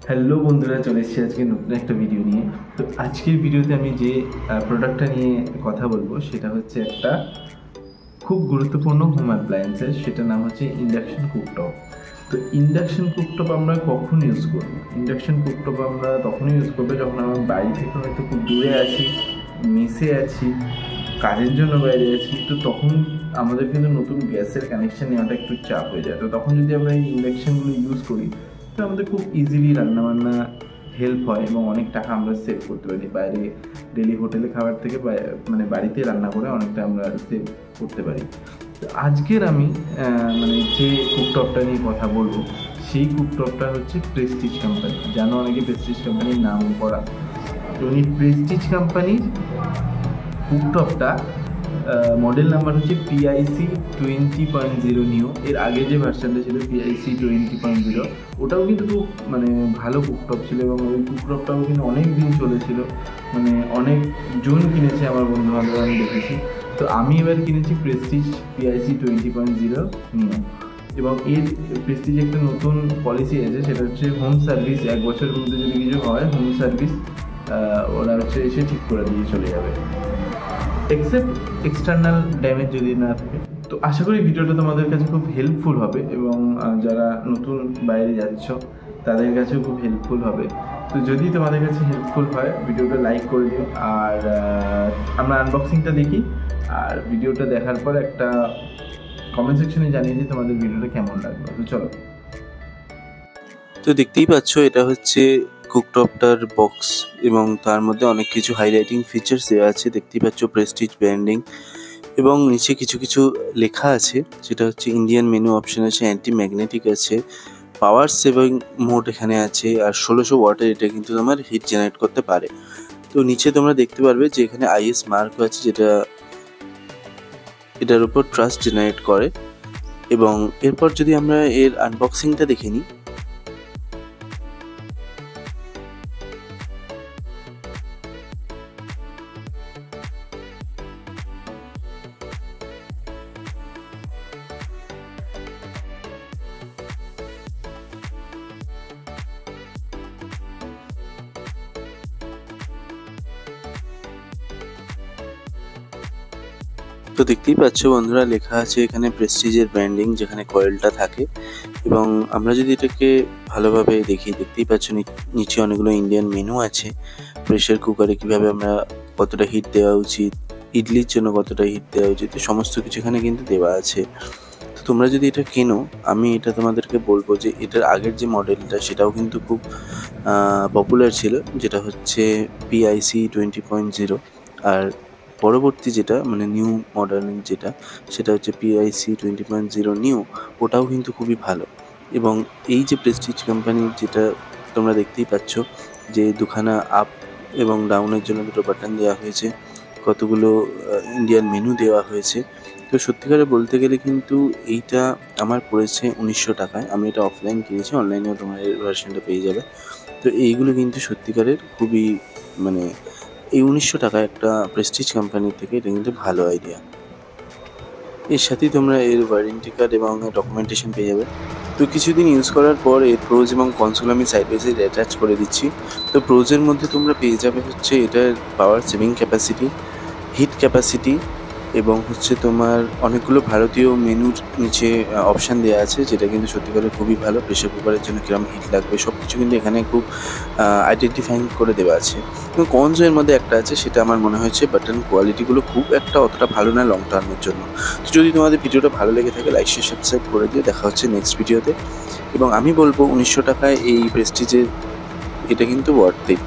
Hello বন্ধুরা, চলে এসেছি আজকে নতুন একটা ভিডিও নিয়ে। তো আজকের ভিডিওতে আমি যে প্রোডাক্টটা নিয়ে কথা বলবো সেটা হচ্ছে একটা খুব গুরুত্বপূর্ণ হোম অ্যাপ্লায়েন্সেস, সেটার নাম হচ্ছে ইন্ডাকশন কুকটপ। তো ইন্ডাকশন কুকটপ আমরা কখন ইউজ করব? ইন্ডাকশন কুকটপ আমরা তখনই ইউজ করবো যখন আমরা বাড়ি থেকে হয়তো খুব দূরে আছি, মেসে আছি, কাজের জন্য বাইরে আছি। তো তখন আমাদের কিন্তু নতুন গ্যাসের কানেকশান নেওয়াটা একটু চাপ হয়ে যায়। তো তখন যদি আমরা এই ইন্ডাকশানগুলো ইউজ করি তো আমাদের খুব ইজিলি রান্নাবান্না হেল্প হয় এবং অনেক টাকা আমরা সেভ করতে পারি। বাইরে ডেলি হোটেলে খাবার থেকে মানে বাড়িতে রান্না করে অনেকটা আমরা সেভ করতে পারি। তো আজকের আমি যে কুকটপটা নিয়ে কথা বলবো সেই কুকটপটা হচ্ছে প্রেস্টিজ কোম্পানি। জানো অনেকে প্রেস্টিজ কোম্পানির নাম করা। তো এই প্রেস্টিজ কোম্পানির কুকটপটা মডেল নাম্বার হচ্ছে PIC 20.0 নিউ। এর আগে যে ভার্সানটা ছিল PIC 20.0, ওটাও কিন্তু খুব ভালো কুকটপ ছিল এবং ওই কুকটপটাও কিন্তু অনেক দিন চলেছিল, অনেক জন কিনেছে আমার বন্ধু বান্ধব, আমি দেখেছি। তো আমি এবার কিনেছি প্রেস্টিজ PIC 20.0 নিউ। এবং এর প্রেস্টিজ একটা নতুন পলিসি আছে, সেটা হচ্ছে হোম সার্ভিস। 1 বছরের মধ্যে যদি কিছু হয় হোম সার্ভিস ওরা হচ্ছে এসে ঠিক করে দিয়ে চলে যাবে, এক্সেপ্ট এক্সটার্নাল ড্যামেজ যদি না থাকে। তো আশা করি ভিডিওটা তোমাদের কাছে খুব হেল্পফুল হবে এবং যারা নতুন বাইরে যাচ্ছ তাদের কাছেও খুব হেল্পফুল হবে। তো যদি তোমাদের কাছে হেল্পফুল হয় ভিডিওটা লাইক করে দিও। আর আমরা আনবক্সিংটা দেখি, আর ভিডিওটা দেখার পর একটা কমেন্ট সেকশনে জানিয়ে দিই তোমাদের ভিডিওটা কেমন লাগবে। তো চলো। তো দেখতেই পাচ্ছ এটা হচ্ছে কুকটপটার বক্স এবং তার মধ্যে অনেক কিছু হাইলাইটিং ফিচার্স দেওয়া আছে। দেখতেই পাচ্ছ প্রেস্টিজ ব্র্যান্ডিং এবং নিচে কিছু কিছু লেখা আছে, যেটা হচ্ছে ইন্ডিয়ান মেনু অপশন আছে, অ্যান্টি ম্যাগনেটিক আছে, পাওয়ার সেভিং মোড এখানে আছে, আর 1600 ওয়াটের এটা কিন্তু তোমার হিট জেনারেট করতে পারে। তো নিচে তোমরা দেখতে পারবে যে এখানে IS মার্কও আছে, যেটা এটার উপর ট্রাস্ট জেনারেট করে। এবং এরপর যদি আমরা এর আনবক্সিংটা দেখে নিই, তো দেখতেই পাচ্ছ বন্ধুরা লেখা আছে এখানে প্রেস্টিজের ব্র্যান্ডিং, যেখানে কয়েলটা থাকে। এবং আমরা যদি এটাকে ভালোভাবে দেখি, দেখতেই পাচ্ছ নিচে অনেকগুলো ইন্ডিয়ান মেনু আছে। প্রেসার কুকারে কীভাবে আমরা কতটা হিট দেওয়া উচিত, ইডলির জন্য কতটা হিট দেওয়া উচিত, সমস্ত কিছু এখানে কিন্তু দেওয়া আছে। তো তোমরা যদি এটা কেনো, আমি এটা তোমাদেরকে বলবো যে এটার আগের যে মডেলটা সেটাও কিন্তু খুব পপুলার ছিল, যেটা হচ্ছে PIC 20.0। আর পরবর্তী যেটা নিউ মডেল যেটা, সেটা হচ্ছে PIC 20.0 নিউ। ওটাও কিন্তু খুবই ভালো। এবং এই যে প্রেস্টিজ কোম্পানির যেটা তোমরা দেখতেই পাচ্ছ যে দুখানা আপ এবং ডাউনের জন্য দুটো বাটন দেওয়া হয়েছে, কতগুলো ইন্ডিয়ান মেনু দেওয়া হয়েছে। তো সত্যিকারে বলতে গেলে কিন্তু এইটা আমার পড়েছে 1900 টাকায়। আমি এটা অফলাইন কিনেছি, অনলাইনেও তোমার এর ভার্সনটা পেয়ে যাবে। তো এইগুলো কিন্তু সত্যিকারের খুবই এই 1900 টাকা একটা প্রেস্টিজ কোম্পানির থেকে এটা কিন্তু ভালো আইডিয়া। এর সাথেই তোমরা এর ওয়ারেন্টি কার্ড এবং ডকুমেন্টেশন পেয়ে যাবে। তো কিছুদিন ইউজ করার পর এর প্রোজ এবং কনসোল আমি সাইড বাই সাইড অ্যাটাচ করে দিচ্ছি। তো প্রোজের মধ্যে তোমরা পেয়ে যাবে হচ্ছে এটার power saving capacity, hit capacity, এবং হচ্ছে তোমার অনেকগুলো ভারতীয় মেনুর নিচে অপশান দেওয়া আছে, যেটা কিন্তু সত্যিকারে খুবই ভালো। প্রেশার কুকারের জন্য কীরকম হিট লাগবে সব কিছু কিন্তু এখানে খুব আইডেন্টিফাইং করে দেওয়া আছে। কিন্তু কনসো এর মধ্যে একটা আছে, সেটা আমার মনে হয়েছে বাটন কোয়ালিটিগুলো খুব একটা অতটা ভালো না লং টার্মের জন্য। তো যদি তোমাদের ভিডিওটা ভালো লেগে থাকে লাইক শেয়ার সাবস্ক্রাইব করে দিয়ে দেখা হচ্ছে নেক্সট ভিডিওতে। এবং আমি বলবো 1900 টাকায় এই প্রেস্টিজের এটা কিন্তু ওয়ার্থ ইট।